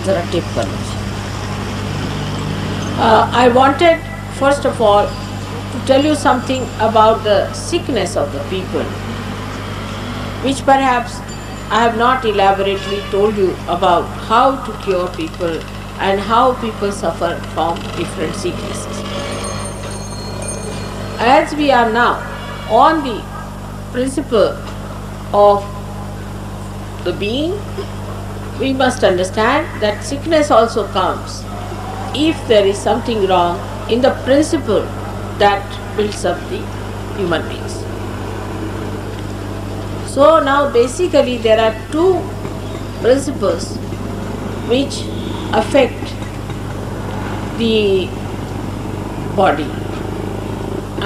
जरा टेप कर लीजिए. I wanted first of all to tell you something about the sickness of the people, which perhaps I have not elaborately told you about how to cure people and how people suffer from different sicknesses. As we are now on the principle of the being, we must understand that sickness also comes if there is something wrong in the principle that builds up the human beings. So now basically there are two principles which affect the body,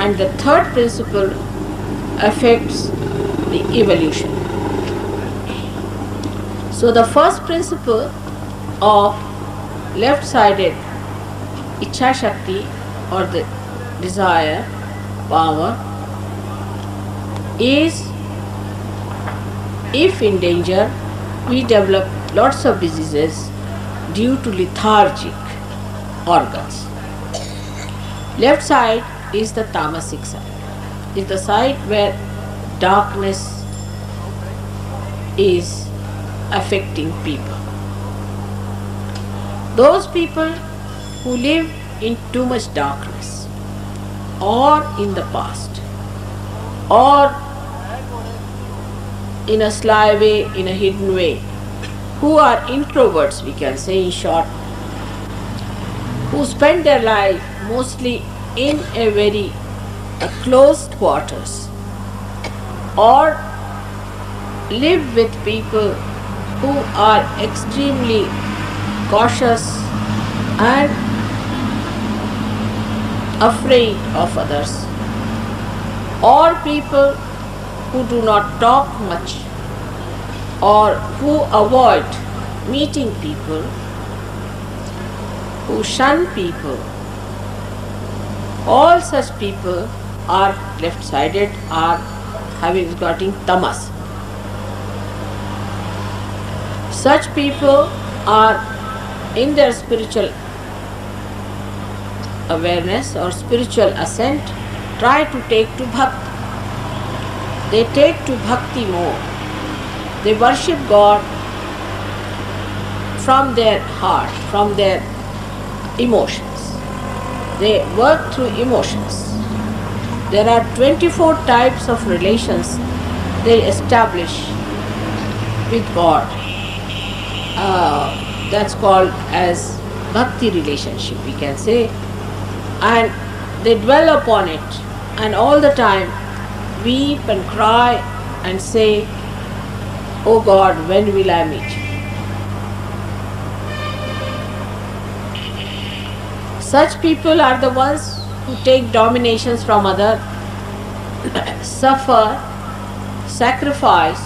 and the third principle affects the evolution. So the first principle of left-sided Ichha Shakti or the desire, power, is if in danger we develop lots of diseases due to lethargic organs. Left side is the tamasic side, is the side where darkness is affecting people. Those people who live in too much darkness, or in the past, or in a sly way, in a hidden way, who are introverts, we can say in short, who spend their life mostly in a very closed quarters, or live with people who are extremely cautious and afraid of others, or people who do not talk much, or who avoid meeting people, who shun people. All such people are left-sided, are getting tamas. Such people are in their spiritual awareness or spiritual ascent, try to take to bhakti. They take to bhakti more. They worship God from their heart, from their emotions. They work through emotions. There are 24 types of relations they establish with God. That's called as bhakti relationship, we can say, and they dwell upon it, and all the time weep and cry and say, "Oh God, when will I meet you?" Such people are the ones who take dominations from others, suffer, sacrifice,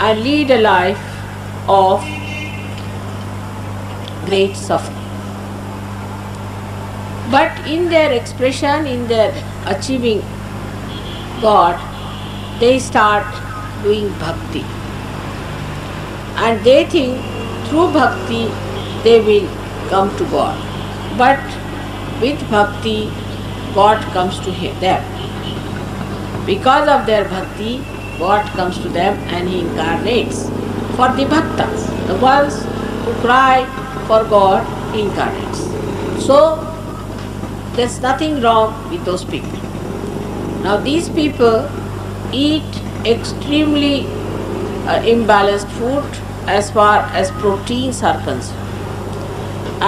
and lead a life of great suffering. But in their expression, in their achieving God, they start doing bhakti, and they think through bhakti they will come to God. But with bhakti, God comes to them. Because of their bhakti, God comes to them and He incarnates for the bhaktas. The ones who cry for God, He incarnates. So there's nothing wrong with those people. Now these people eat extremely imbalanced food as far as proteins are concerned.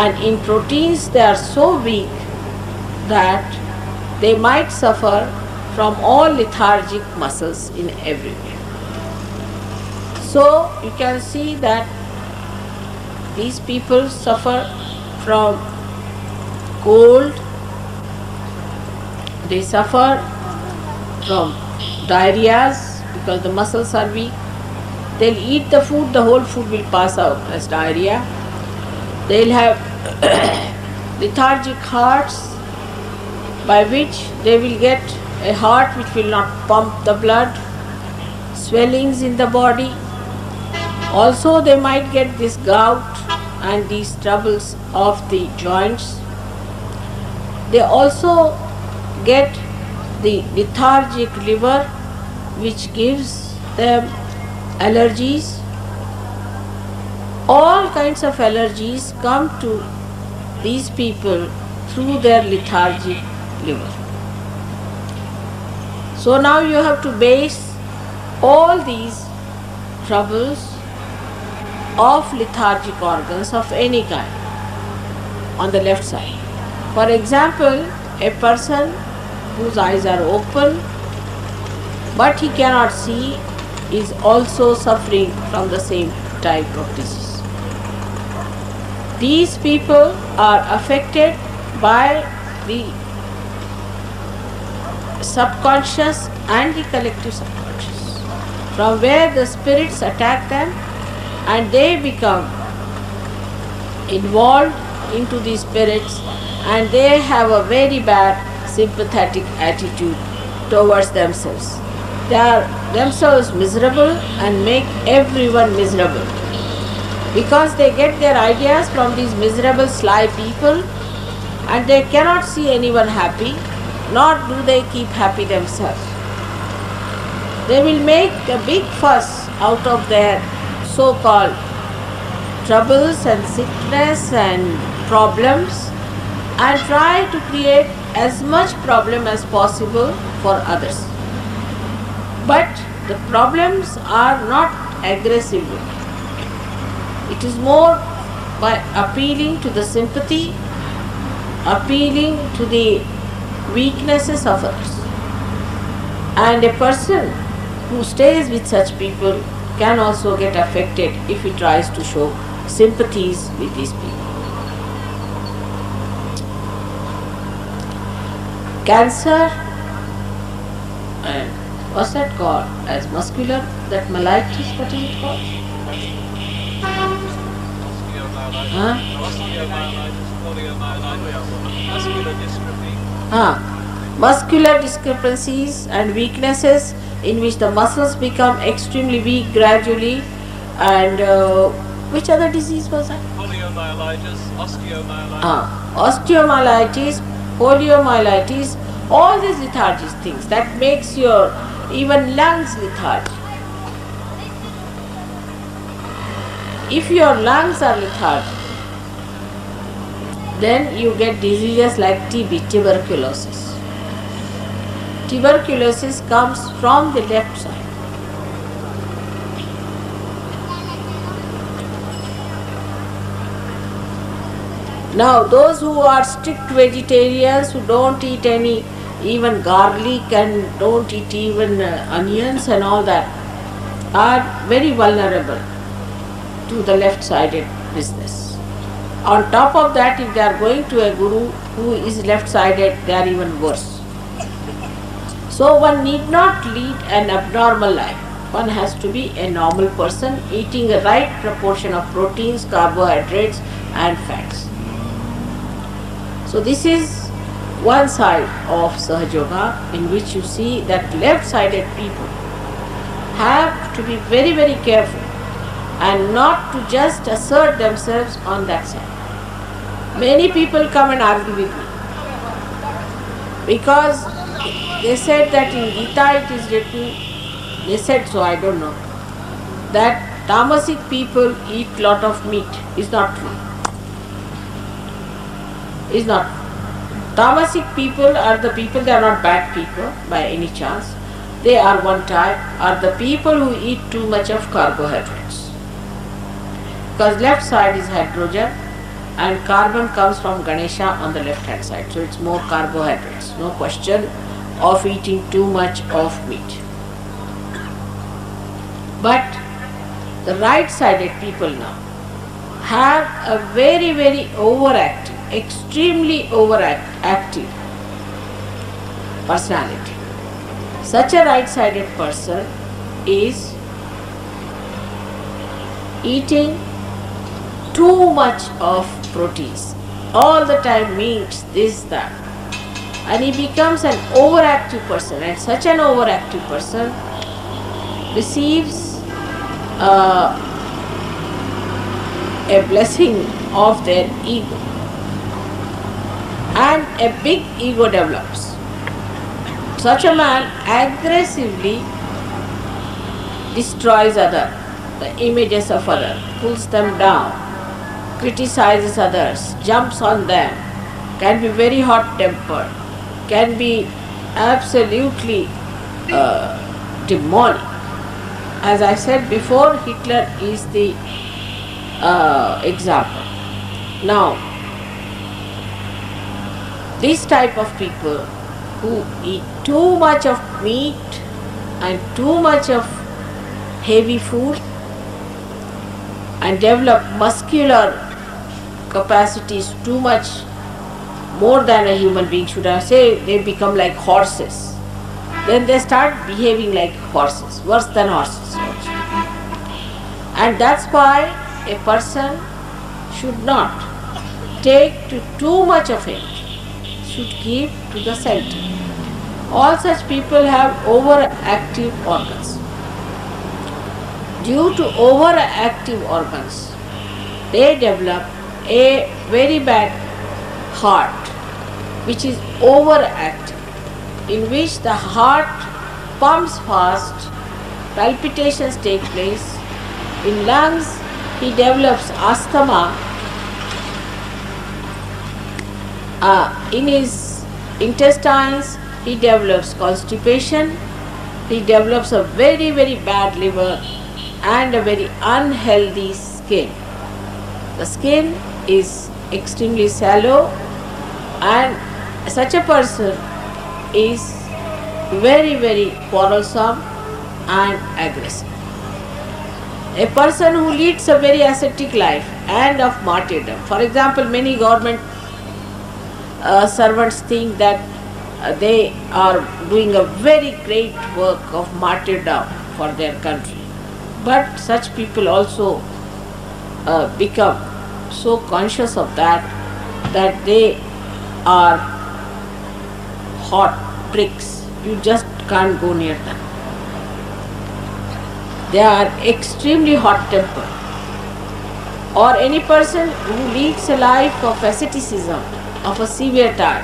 And in proteins they are so weak that they might suffer from all lethargic muscles in everywhere. So you can see that these people suffer from cold, they suffer from diarrheas because the muscles are weak. They'll eat the food, the whole food will pass out as diarrhea. They'll have lethargic hearts, by which they will get a heart which will not pump the blood, swellings in the body. Also they might get this gout, and these troubles of the joints. They also get the lethargic liver, which gives them allergies. All kinds of allergies come to these people through their lethargic liver. So now you have to base all these troubles of lethargic organs of any kind on the left side. For example, a person whose eyes are open but he cannot see is also suffering from the same type of disease. These people are affected by the subconscious and the collective subconscious, from where the spirits attack them and they become involved into these spirits, and they have a very bad sympathetic attitude towards themselves. They are themselves miserable and make everyone miserable, because they get their ideas from these miserable, sly people, and they cannot see anyone happy, nor do they keep happy themselves. They will make a big fuss out of their so-called troubles and sickness and problems, and try to create as much problem as possible for others. But the problems are not aggressively. It is more by appealing to the sympathy, appealing to the weaknesses of others. And a person who stays with such people can also get affected if he tries to show sympathies with these people. Cancer, and what's that called? As muscular, that myelitis, what is it called? Huh? Muscular discrepancies and weaknesses in which the muscles become extremely weak gradually, and which other disease was that? Poliomyelitis, osteomyelitis, poliomyelitis, all these lethargic things that makes your even lungs lethargic. If your lungs are lethargic, then you get diseases like TB, tuberculosis. Tuberculosis comes from the left side. Now, those who are strict vegetarians, who don't eat any, even garlic, and don't eat even onions and all that, are very vulnerable to the left-sided business. On top of that, if they are going to a guru who is left-sided, they are even worse. So one need not lead an abnormal life. One has to be a normal person, eating a right proportion of proteins, carbohydrates and fats. So this is one side of Sahaja Yoga, in which you see that left-sided people have to be very, very careful and not to just assert themselves on that side. Many people come and argue with me because they said that in Gita it is written, they said so, I don't know, that Tamasic people eat lot of meat. Is not true. Is not true. Tamasic people are the people, they are not bad people by any chance. They are one type, are the people who eat too much of carbohydrates. Because left side is hydrogen and carbon comes from Ganesha on the left hand side. So it's more carbohydrates. No question of eating too much of meat. But the right-sided people now have a very, very overactive, extremely overactive personality. Such a right-sided person is eating too much of proteins, all the time meats, this, that, and he becomes an overactive person, and such an overactive person receives a blessing of their ego, and a big ego develops. Such a man aggressively destroys the images of others, pulls them down, criticizes others, jumps on them, can be very hot-tempered, can be absolutely demonic. As I said before, Hitler is the example. Now, this type of people who eat too much of meat and too much of heavy food and develop muscular capacities too much, more than a human being should have, say they become like horses. Then they start behaving like horses, worse than horses also. And that's why a person should not take to too much of it, should keep to the center. All such people have overactive organs. Due to overactive organs, they develop a very bad heart, which is overactive, in which the heart pumps fast, palpitations take place. In lungs, he develops asthma. In his intestines, he develops constipation. He develops a very, very bad liver and a very unhealthy skin. The skin is extremely shallow, and such a person is very, very quarrelsome and aggressive. A person who leads a very ascetic life and of martyrdom. For example, many government servants think that they are doing a very great work of martyrdom for their country. But such people also become so conscious of that they are hot bricks. You just can't go near them. They are extremely hot-tempered. Or any person who leads a life of asceticism, of a severe type,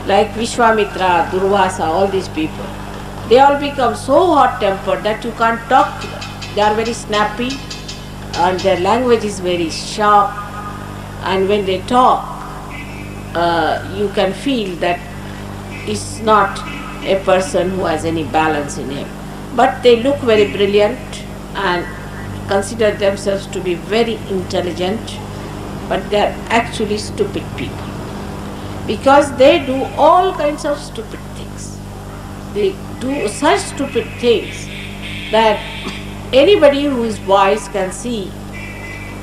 like Vishwamitra, Durvasa, all these people, they all become so hot-tempered that you can't talk to them. They are very snappy and their language is very sharp, and when they talk, you can feel that it's not a person who has any balance in him. But they look very brilliant and consider themselves to be very intelligent, but they are actually stupid people, because they do all kinds of stupid things. They do such stupid things that anybody who is wise can see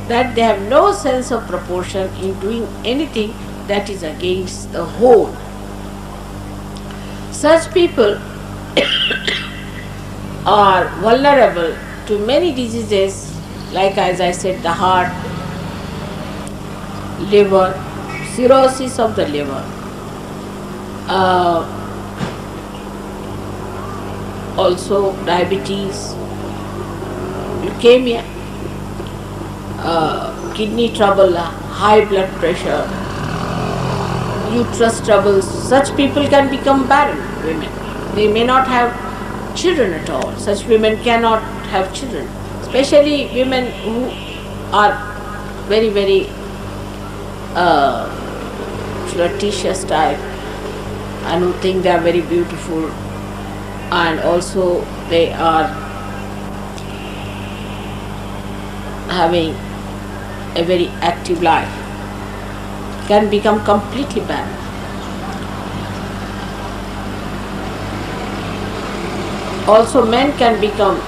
that they have no sense of proportion in doing anything that is against the whole. Such people are vulnerable to many diseases, like as I said, the heart, liver, cirrhosis of the liver, also diabetes, leukemia, kidney trouble, high blood pressure, uterus troubles. Such people can become barren women. They may not have children at all. Such women cannot have children, especially women who are very, very flirtatious type and who think they are very beautiful, and also they are having a very active life, can become completely barren. Also, men can become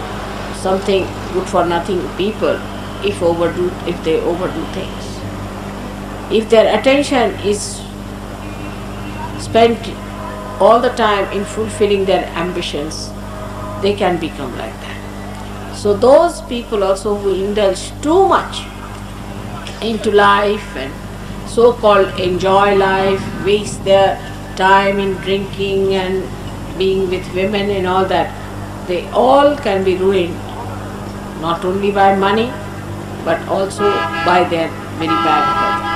something good for nothing people if they overdo things. If their attention is spent all the time in fulfilling their ambitions, they can become like that. So those people also who indulge too much into life and so-called enjoy life, waste their time in drinking and being with women and all that, they all can be ruined, not only by money, but also by their very bad health.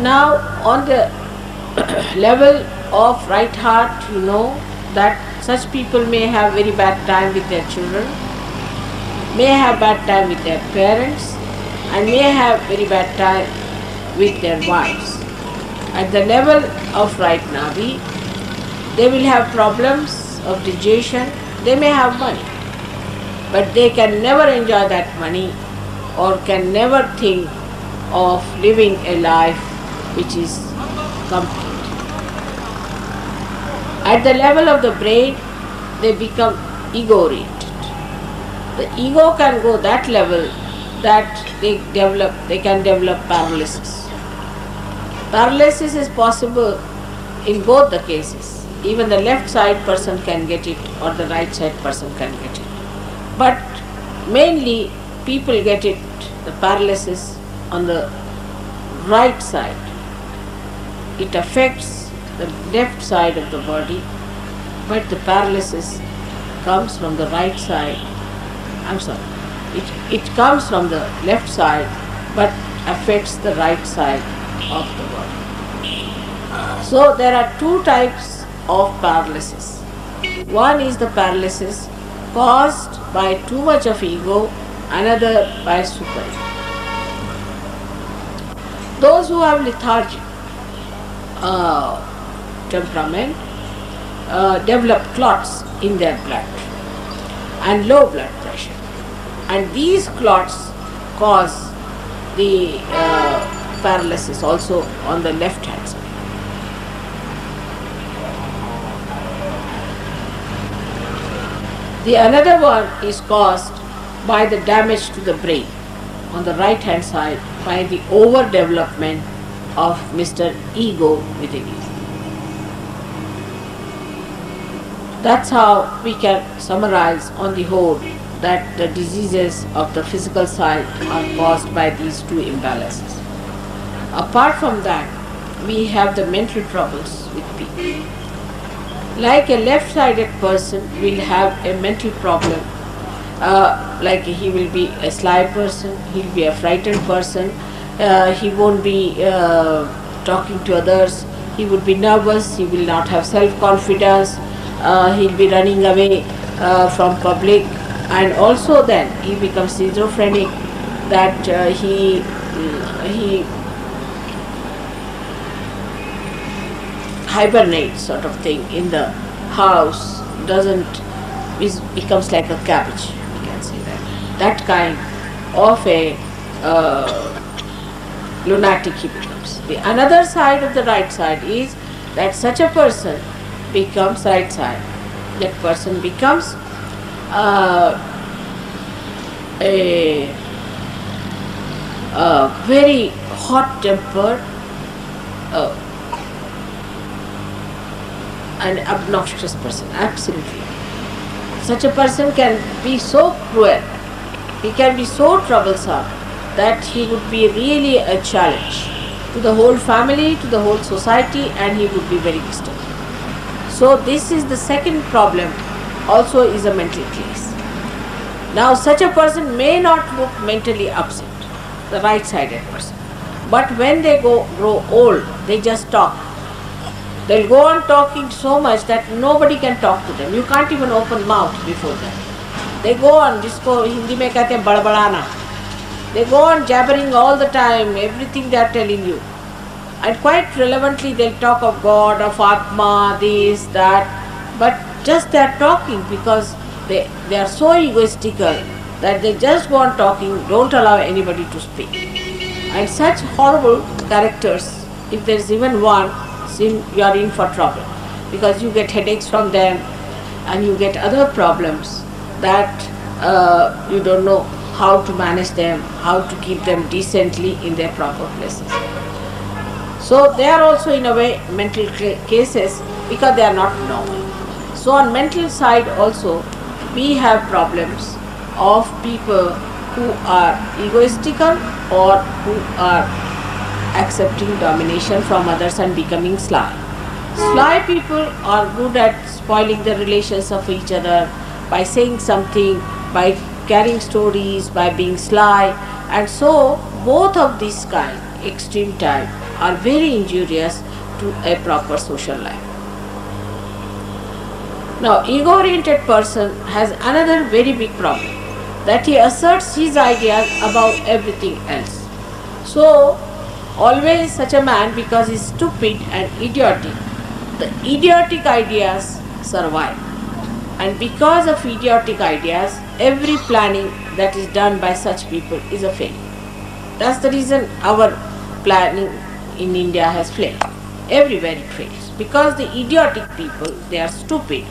Now, on the level of right heart, you know that such people may have very bad time with their children, may have bad time with their parents, and may have very bad time with their wives. At the level of right Nadi, they will have problems of digestion. They may have money, but they can never enjoy that money or can never think of living a life which is complete. At the level of the brain, they become ego-oriented. The ego can go that level that they can develop paralysis. Paralysis is possible in both the cases. Even the left side person can get it or the right side person can get it. But mainly people get it, the paralysis on the right side. It affects the left side of the body, but the paralysis comes from the right side. It comes from the left side but affects the right side of the body. So there are two types of paralysis. One is the paralysis caused by too much of ego, another by super ego. Those who have lethargic temperament develop clots in their blood and low blood pressure, and these clots cause the paralysis also on the left hand side. The another one is caused by the damage to the brain on the right hand side by the overdevelopment of Mr. Ego within you. That's how we can summarize on the whole that the diseases of the physical side are caused by these two imbalances. Apart from that, we have the mental troubles with people. Like a left-sided person will have a mental problem, like he will be a sly person, he will be a frightened person, he won't be talking to others, he would be nervous, he will not have self-confidence, he'll be running away from public, and also then he becomes schizophrenic, that he hibernates sort of thing in the house, becomes like a cabbage, we can say that. That kind of a lunatic he becomes. The another side of the right side is that such a person becomes right side. That person becomes a very hot-tempered an obnoxious person, absolutely. Such a person can be so cruel, he can be so troublesome that he would be really a challenge to the whole family, to the whole society, and he would be very distant. So this is the second problem, also is a mental case. Now such a person may not look mentally upset, the right-sided person, but when they grow old, they just talk. They'll go on talking so much that nobody can talk to them. You can't even open mouth before them. They go on, jisko Hindi mein kehte hain badbadana. They go on jabbering all the time, everything they are telling you. And quite relevantly they'll talk of God, of Atma, this, that. But just they are talking because they are so egoistical that they just go on talking, don't allow anybody to speak. And such horrible characters, if there is even one, you are in for trouble, because you get headaches from them and you get other problems that you don't know how to manage them, how to keep them decently in their proper places. So they are also in a way mental cases because they are not normal. So on mental side also we have problems of people who are egoistical or who are accepting domination from others and becoming sly. Sly people are good at spoiling the relations of each other by saying something, by carrying stories, by being sly, and so both of these kind, extreme type, are very injurious to a proper social life. Now, ego-oriented person has another very big problem, that he asserts his ideas above everything else. So, always such a man, because he is stupid and idiotic, the idiotic ideas survive. And because of idiotic ideas, every planning that is done by such people is a failure. That's the reason our planning in India has failed. Everywhere it fails. Because the idiotic people, they are stupid,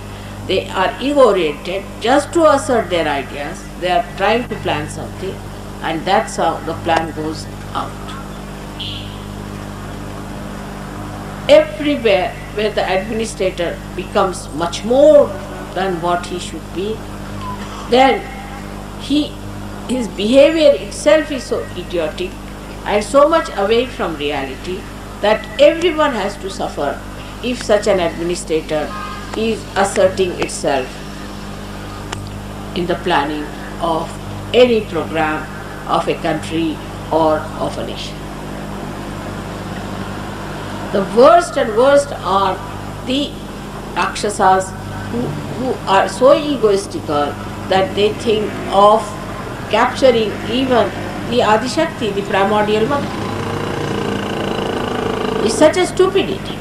they are ego-oriented, just to assert their ideas, they are trying to plan something, and that's how the plan goes out. Everywhere where the administrator becomes much more than what he should be, then his behavior itself is so idiotic and so much away from reality that everyone has to suffer if such an administrator is asserting itself in the planning of any program of a country or of a nation. The worst and worst are the Rakshasas who are so egoistical that they think of capturing even the Adishakti, the primordial mother. It's such a stupidity.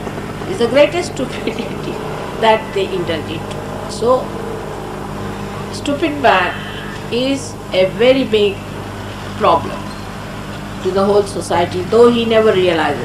It's the greatest stupidity that they indulge into. So, stupid man is a very big problem to the whole society, though he never realizes.